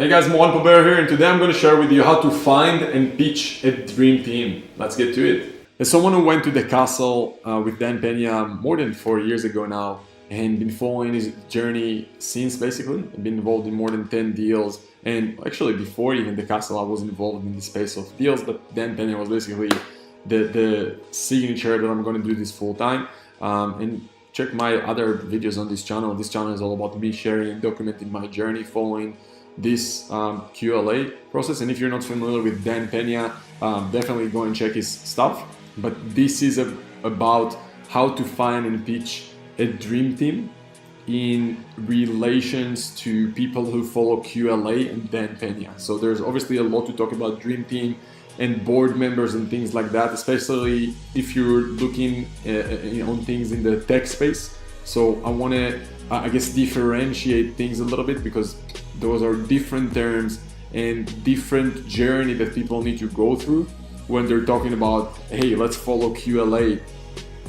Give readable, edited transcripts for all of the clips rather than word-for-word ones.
Hey guys, Mohan Pobera here, and today I'm going to share with you how to find and pitch a dream team. Let's get to it. As someone who went to the castle with Dan-Pena more than 4 years ago now, and been following his journey since basically, I've been involved in more than 10 deals, and actually before even the castle I was involved in the space of deals, but Dan-Pena was basically the signature that I'm going to do this full time. And check my other videos on this channel. This channel is all about me sharing and documenting my journey following this QLA process. And if you're not familiar with Dan-Pena, definitely go and check his stuff. But this is about how to find and pitch a dream team in relations to people who follow QLA and Dan-Pena. So there's obviously a lot to talk about dream team and board members and things like that, especially if you're looking on things in the tech space. So I want to, I guess, differentiate things a little bit, because those are different terms and different journey that people need to go through when they're talking about, hey, let's follow QLA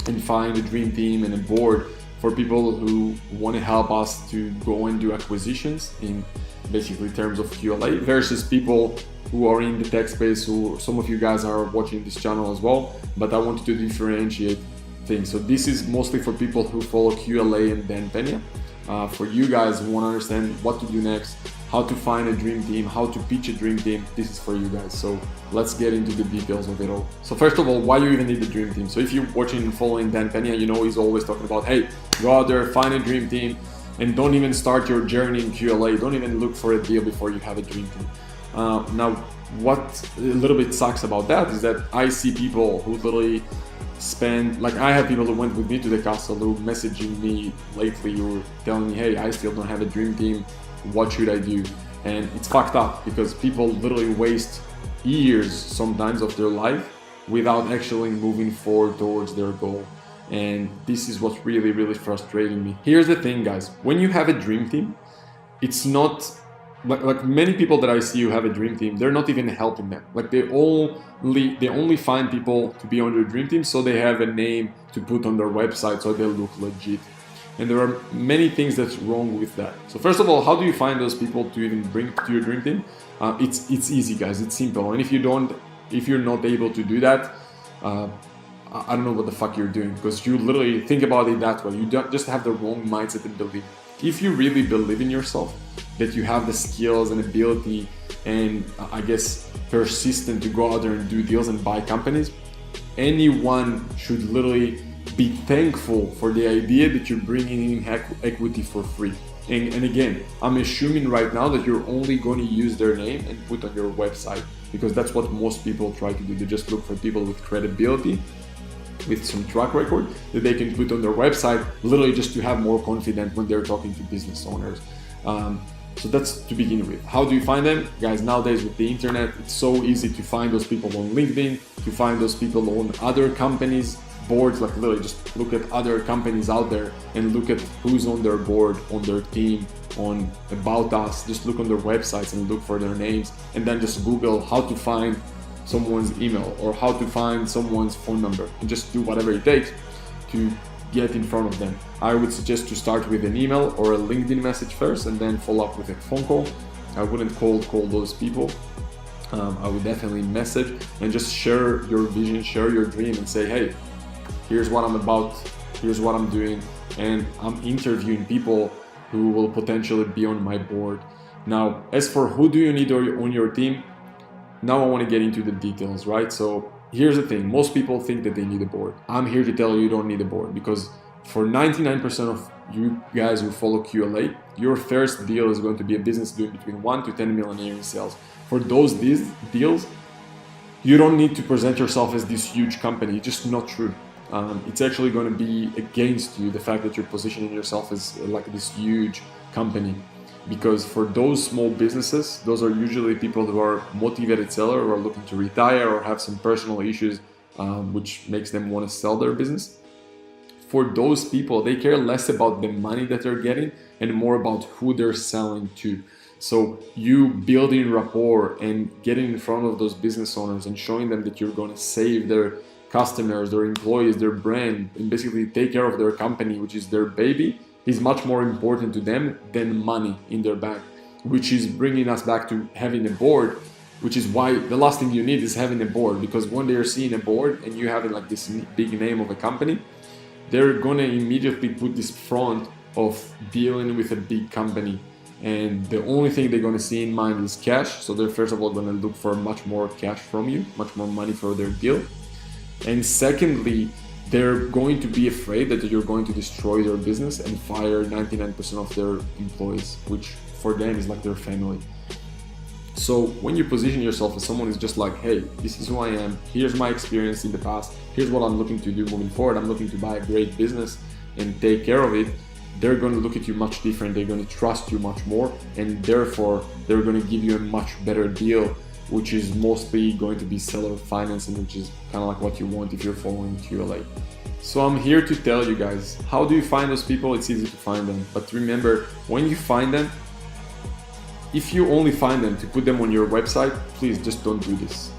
and find a dream team and a board for people who want to help us to go and do acquisitions in basically terms of QLA, versus people who are in the tech space, who some of you guys are watching this channel as well, but I wanted to differentiate things. So this is mostly for people who follow QLA and Dan-Pena. For you guys who want to understand what to do next, how to find a dream team, how to pitch a dream team, this is for you guys. So let's get into the details of it all. So first of all, why you even need a dream team? So if you're watching and following Dan-Pena, you know he's always talking about, hey, go out there, find a dream team, and don't even start your journey in QLA. Don't even look for a deal before you have a dream team. Now, what a little bit sucks about that is that I see people who literally spend, like I have people who went with me to the castle who messaging me lately, who were telling me, hey, I still don't have a dream team, what should I do? And it's fucked up, because people literally waste years sometimes of their life without actually moving forward towards their goal. And this is what's really, really frustrating me. Here's the thing, guys, when you have a dream team, it's not like many people that I see who have a dream team, they're not even helping them. Like they only find people to be on their dream team so they have a name to put on their website so they look legit. And there are many things that's wrong with that. So first of all, how do you find those people to even bring to your dream team? It's easy, guys. It's simple. And if you're not able to do that, I don't know what the fuck you're doing, because you literally think about it that way. You don't just have the wrong mindset and belief. If you really believe in yourself, that you have the skills and ability and I guess persistent to go out there and do deals and buy companies, anyone should literally be thankful for the idea that you're bringing in equity for free. And again, I'm assuming right now that you're only going to use their name and put on your website, because that's what most people try to do. They just look for people with credibility, with some track record that they can put on their website, literally just to have more confidence when they're talking to business owners. So that's to begin with. How do you find them? Guys, nowadays with the internet, it's so easy to find those people on LinkedIn, to find those people on other companies' boards. Like literally just look at other companies out there and look at who's on their board, on their team, on About Us. Just look on their websites and look for their names, and then just Google how to find someone's email or how to find someone's phone number, and just do whatever it takes to get in front of them. I would suggest to start with an email or a LinkedIn message first, and then follow up with a phone call. I wouldn't cold call those people. I would definitely message and just share your vision, share your dream, and say, hey, here's what I'm about, here's what I'm doing, and I'm interviewing people who will potentially be on my board. Now, as for who do you need on your team, now I want to get into the details, right? So here's the thing, most people think that they need a board. I'm here to tell you don't need a board, because for 99% of you guys who follow QLA, your first deal is going to be a business doing between 1 to 10 million a year in sales. For those deals, you don't need to present yourself as this huge company. It's just not true. It's actually going to be against you, the fact that you're positioning yourself as like this huge company. Because for those small businesses, those are usually people who are motivated sellers, or are looking to retire, or have some personal issues which makes them want to sell their business. For those people, they care less about the money that they're getting and more about who they're selling to. So you building rapport and getting in front of those business owners and showing them that you're going to save their customers, their employees, their brand, and basically take care of their company, which is their baby, is much more important to them than money in their bank. which is bringing us back to having a board, which is why the last thing you need is having a board, because when they're seeing a board and you have like this big name of a company, they're gonna immediately put this front of dealing with a big company, and the only thing they're gonna see in mind is cash. So they're first of all gonna look for much more cash from you, much more money for their deal, and secondly, they're going to be afraid that you're going to destroy their business and fire 99% of their employees, which for them is like their family. So when you position yourself as someone who's just like, hey, this is who I am, here's my experience in the past, here's what I'm looking to do moving forward, I'm looking to buy a great business and take care of it, they're going to look at you much different, they're going to trust you much more, and therefore they're going to give you a much better deal, which is mostly going to be seller financing, which is kind of like what you want if you're following qla. So I'm here to tell you guys, how do you find those people? It's easy to find them, but remember, when you find them, if you only find them to put them on your website, please just don't do this.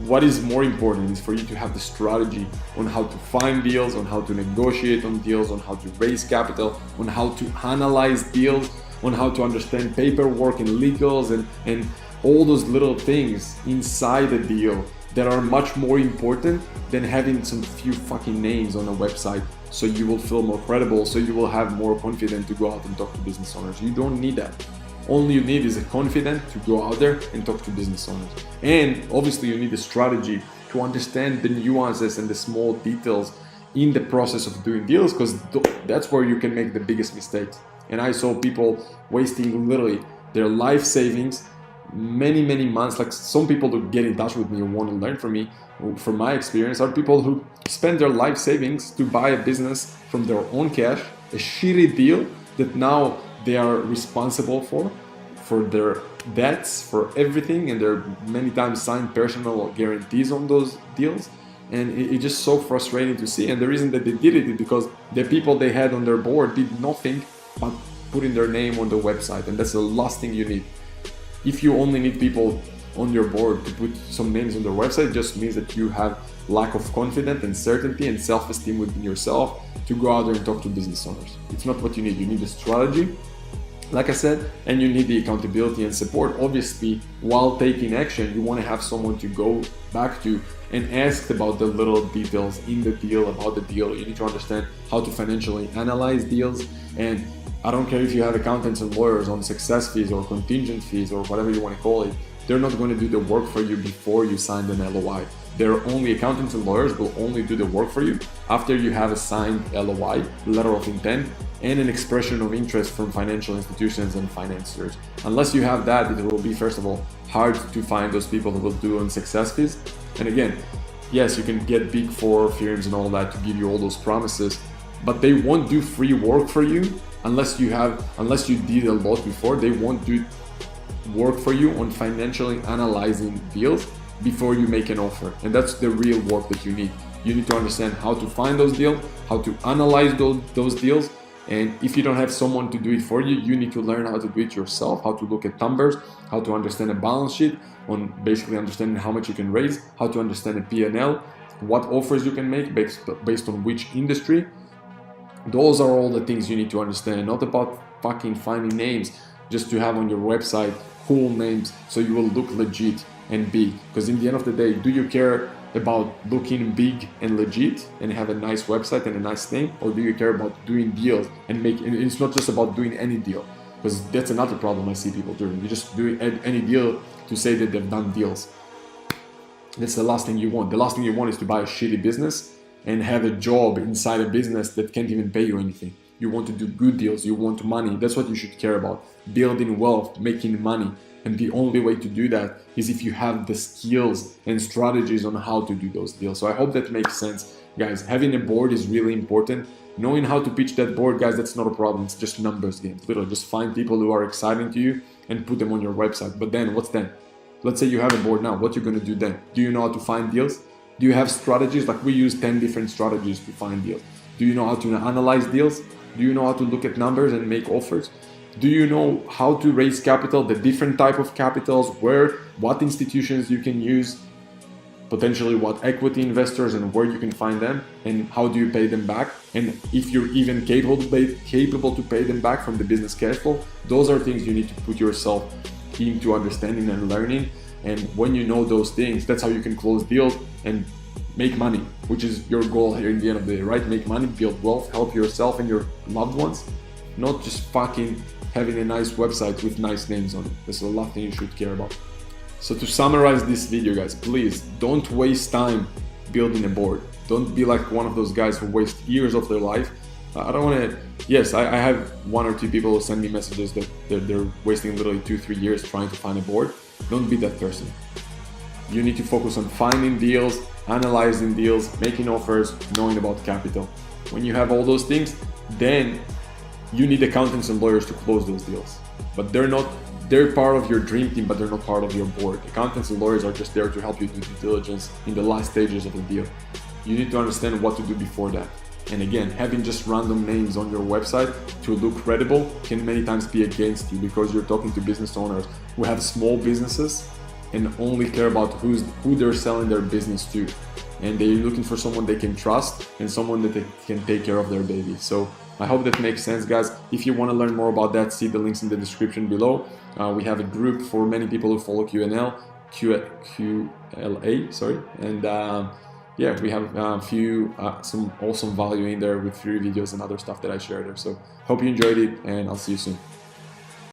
What is more important is for you to have the strategy on how to find deals, on how to negotiate on deals, on how to raise capital, on how to analyze deals, on how to understand paperwork and legals and all those little things inside the deal that are much more important than having some few fucking names on a website, so you will feel more credible, so you will have more confidence to go out and talk to business owners. You don't need that. All you need is a confidence to go out there and talk to business owners. And obviously you need a strategy to understand the nuances and the small details in the process of doing deals, because that's where you can make the biggest mistakes. And I saw people wasting literally their life savings, many months. Like some people who get in touch with me and want to learn from me, from my experience, are people who spend their life savings to buy a business from their own cash, a shitty deal that now they are responsible for their debts, for everything, and they're many times signed personal guarantees on those deals. And it's just so frustrating to see. And the reason that they did it is because the people they had on their board did nothing but putting their name on the website, and that's the last thing you need. If you only need people on your board to put some names on their website, it just means that you have lack of confidence and certainty and self-esteem within yourself to go out there and talk to business owners. It's not what you need. You need a strategy, like I said, and you need the accountability and support. Obviously, while taking action, you want to have someone to go back to and ask about the little details in the deal, about the deal. You need to understand how to financially analyze deals. And I don't care if you have accountants and lawyers on success fees or contingent fees or whatever you want to call it, they're not going to do the work for you before you sign an LOI. They're only accountants and lawyers will only do the work for you after you have a signed LOI, letter of intent, and an expression of interest from financial institutions and financiers. Unless you have that, it will be, first of all, hard to find those people that will do on success fees. And again, yes, you can get big four firms and all that to give you all those promises, but they won't do free work for you unless you did a lot before. They won't do work for you on financially analyzing deals before you make an offer. And that's the real work that you need. You need to understand how to find those deals, how to analyze those deals. And if you don't have someone to do it for you, you need to learn how to do it yourself, how to look at numbers, how to understand a balance sheet, on basically understanding how much you can raise, how to understand a P&L, what offers you can make based on which industry. Those are all the things you need to understand, not about fucking finding names just to have on your website cool names so you will look legit and big. Because in the end of the day, do you care about looking big and legit and have a nice website and a nice name, or do you care about doing deals and it's not just about doing any deal, because that's another problem I see people doing. You just do any deal to say that they've done deals. That's the last thing you want. The last thing you want is to buy a shitty business and have a job inside a business that can't even pay you anything. You want to do good deals, you want money. That's what you should care about. Building wealth, making money. And the only way to do that is if you have the skills and strategies on how to do those deals. So I hope that makes sense, guys. Having a board is really important. Knowing how to pitch that board, guys, that's not a problem. It's just numbers game. Literally, just find people who are exciting to you and put them on your website. But then, what's then? Let's say you have a board now. What are you going to do then? Do you know how to find deals? Do you have strategies? Like we use 10 different strategies to find deals. Do you know how to analyze deals? Do you know how to look at numbers and make offers? Do you know how to raise capital, the different type of capitals, what institutions you can use? potentially what equity investors and where you can find them, and how do you pay them back, and if you're even capable to pay them back from the business cash flow. Those are things you need to put yourself into understanding and learning. And when you know those things, that's how you can close deals and make money, which is your goal here in the end of the day, right? Make money, build wealth, help yourself and your loved ones, not just fucking having a nice website with nice names on it. There's a lot that you should care about. So to summarize this video, guys, please don't waste time building a board. Don't be like one of those guys who waste years of their life. I don't want to, yes, I have 1 or 2 people who send me messages that they're wasting literally 2-3 years trying to find a board. Don't be that person. You need to focus on finding deals, analyzing deals, making offers, knowing about capital. When you have all those things, then you need accountants and lawyers to close those deals. But they're part of your dream team, but they're not part of your board. Accountants and lawyers are just there to help you do due diligence in the last stages of the deal. You need to understand what to do before that. And again, having just random names on your website to look credible can many times be against you, because you're talking to business owners who have small businesses and only care about who they're selling their business to. And they're looking for someone they can trust and someone that they can take care of their baby. So I hope that makes sense, guys. If you want to learn more about that, see the links in the description below. We have a group for many people who follow qla, sorry. And yeah, we have some awesome value in there with free videos and other stuff that I share there. So hope you enjoyed it, and I'll see you soon.